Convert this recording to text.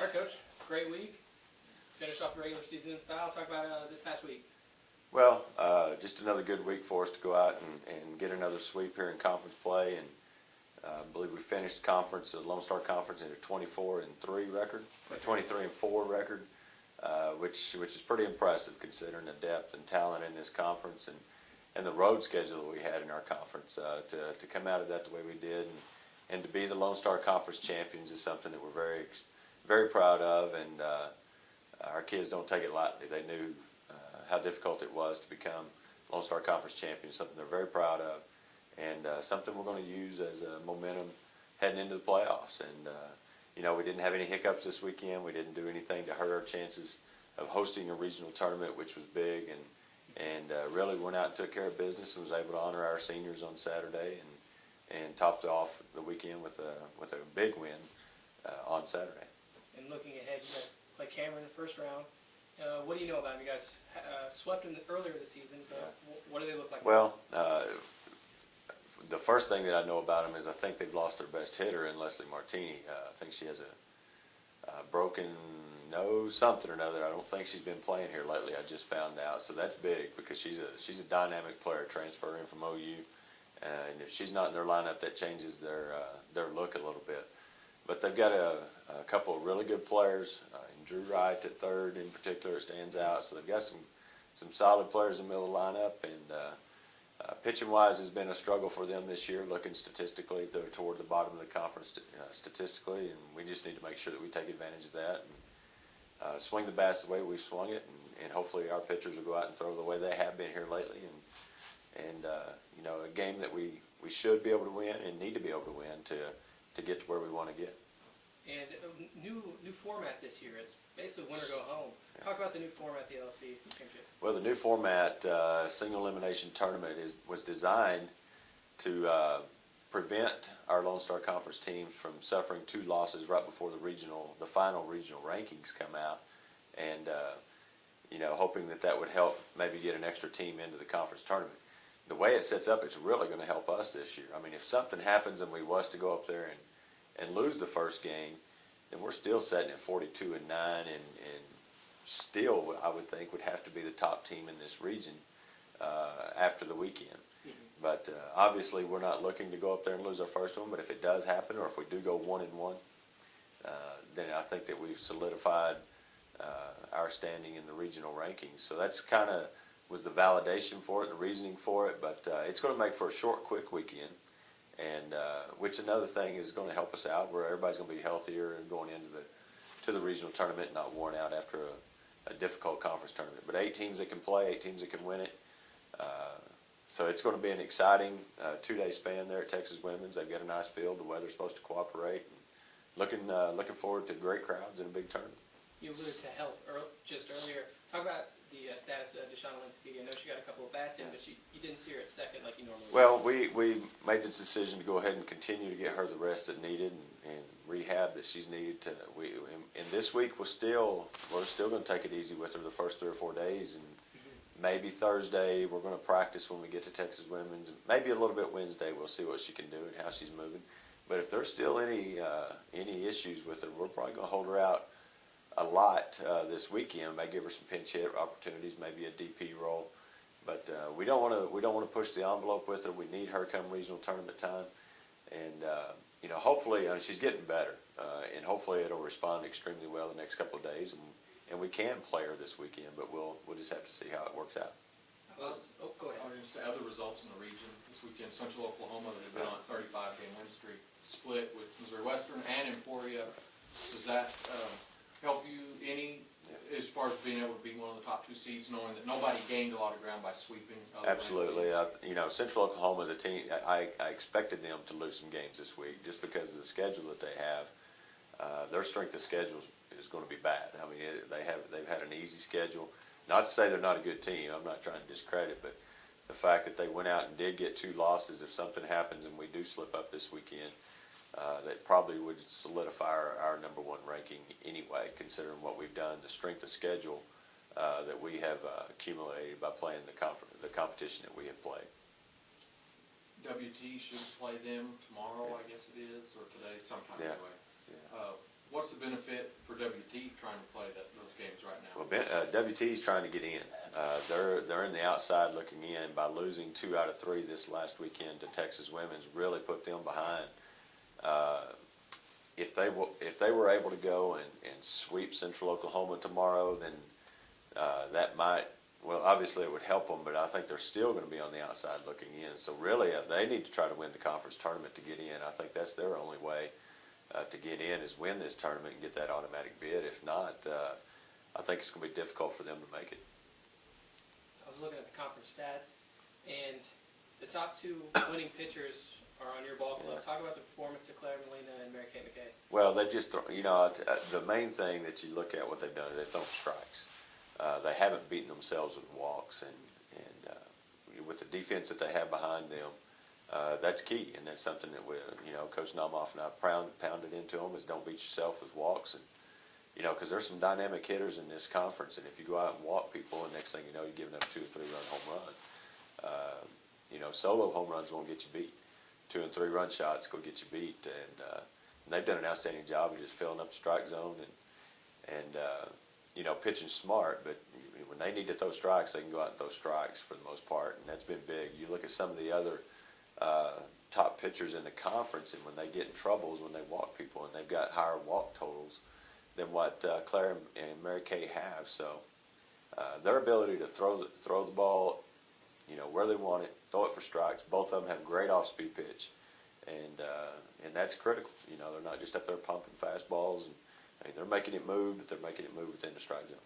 All right, Coach. Great week. Finish off the regular season in style. Talk about this past week. Well, just another good week for us to go out and get another sweep here in conference play. And I believe we finished conference, the Lone Star Conference, at a 24-3 record, a 23-4 record, which is pretty impressive considering the depth and talent in this conference and the road schedule that we had in our conference. To come out of that the way we did and to be the Lone Star Conference champions is something that we're very proud of, and our kids don't take it lightly. They knew how difficult it was to become Lone Star Conference champions, something they're very proud of, and something we're going to use as a momentum heading into the playoffs. And we didn't have any hiccups this weekend. We didn't do anything to hurt our chances of hosting a regional tournament, which was big, and really went out and took care of business and was able to honor our seniors on Saturday and topped off the weekend with a big win on Saturday. And looking ahead, you guys play Cameron in the first round. What do you know about them? You guys swept them earlier this season, but what do they look like? Well, the first thing that I know about them is I think they've lost their best hitter in Leslie Martini. I think she has a broken nose, something or another. I don't think she's been playing here lately. I just found out, so that's big because she's a dynamic player transferring from OU, and if she's not in their lineup, that changes their look a little bit. But they've got a couple of really good players. Drew Wright at third in particular stands out. So they've got some solid players in the middle of the lineup. And pitching-wise has been a struggle for them this year, looking statistically. They're toward the bottom of the conference statistically, and we just need to make sure that we take advantage of that and swing the bats the way we've swung it. And hopefully our pitchers will go out and throw the way they have been here lately. And a game that we should be able to win and need to be able to win to get to where we want to get. And new format this year. It's basically win or go home. Talk about the new format, the LSC Championship. Well, the new format, single elimination tournament, was designed to prevent our Lone Star Conference teams from suffering 2 losses right before the final regional rankings come out, and hoping that would help maybe get an extra team into the conference tournament. The way it sets up, it's really going to help us this year. I mean, if something happens and we was to go up there and lose the first game, then we're still sitting at 42-9, and still, I would think, would have to be the top team in this region after the weekend. Mm-hmm. But obviously, we're not looking to go up there and lose our first one. But if it does happen, or if we do go 1-1, then I think that we've solidified our standing in the regional rankings. So that's kind of was the validation for it, the reasoning for it. But it's going to make for a short, quick weekend. And which another thing is going to help us out, where everybody's going to be healthier and going into the regional tournament, and not worn out after a difficult conference tournament. But 8 teams that can play, 8 teams that can win it. So it's going to be an exciting 2-day span there at Texas Women's. They've got a nice field. The weather's supposed to cooperate. And looking forward to great crowds and a big tournament. You alluded to health just earlier. Talk about the status of Deshaun Lentefiti. I know she got a couple of bats in, but you didn't see her at second like you normally would. Well, we made the decision to go ahead and continue to get her the rest that needed and rehab that she's needed to. And this week we're still going to take it easy with her the first 3 or 4 days, and maybe Thursday we're going to practice when we get to Texas Women's. Maybe a little bit Wednesday we'll see what she can do and how she's moving. But if there's still any issues with her, we're probably going to hold her out a lot this weekend. May give her some pinch hit opportunities, maybe a DP role, but we don't want to push the envelope with her. We need her come regional tournament time, and hopefully she's getting better, and hopefully it'll respond extremely well the next couple of days, and we can play her this weekend. But we'll just have to see how it works out. Go ahead. I was going to say other results in the region this weekend. Central Oklahoma, that had been on a 35-game win streak, split with Missouri Western and Emporia. Does that help you any as far as being able to be one of the top 2 seeds, knowing that nobody gained a lot of ground by sweeping? Absolutely. Central Oklahoma is a team. I expected them to lose some games this week just because of the schedule that they have. Their strength of schedule is going to be bad. I mean, they've had an easy schedule. Not to say they're not a good team. I'm not trying to discredit, but the fact that they went out and did get 2 losses, if something happens and we do slip up this weekend, that probably would solidify our number 1 ranking anyway, considering what we've done, the strength of schedule that we have accumulated by playing the competition that we have played. WT should play them tomorrow, I guess it is, or today, sometime anyway. what's the benefit for WT trying to play those games right now? Well, WT is trying to get in. They're in the outside looking in. By losing 2 out of 3 this last weekend to Texas Women's, really put them behind. If they were able to go and sweep Central Oklahoma tomorrow, then that might, well, obviously it would help them, but I think they're still going to be on the outside looking in. So really, they need to try to win the conference tournament to get in. I think that's their only way to get in, is win this tournament and get that automatic bid. If not, I think it's going to be difficult for them to make it. I was looking at the conference stats, and the top 2 winning pitchers are on your ball club. Yeah. Talk about the performance of Claire Molina and Mary Kay McKay. Well, they just, the main thing that you look at what they've done is they've thrown strikes. They haven't beaten themselves with walks, and with the defense that they have behind them, that's key, and that's something that Coach Nomoff and I pounded into them, is don't beat yourself with walks, and because there's some dynamic hitters in this conference, and if you go out and walk people, and next thing you know, you're giving up 2 or 3 run home run. Solo home runs won't get you beat. 2 and 3 run shots go get you beat, and they've done an outstanding job of just filling up the strike zone and pitching smart. But when they need to throw strikes, they can go out and throw strikes for the most part, and that's been big. You look at some of the other top pitchers in the conference, and when they get in trouble is when they walk people, and they've got higher walk totals than what Claire and Mary Kay have. So their ability to throw the ball, where they want it, throw it for strikes. Both of them have great off-speed pitch, and that's critical. They're not just up there pumping fastballs, and they're making it move, but they're making it move within the strike zone.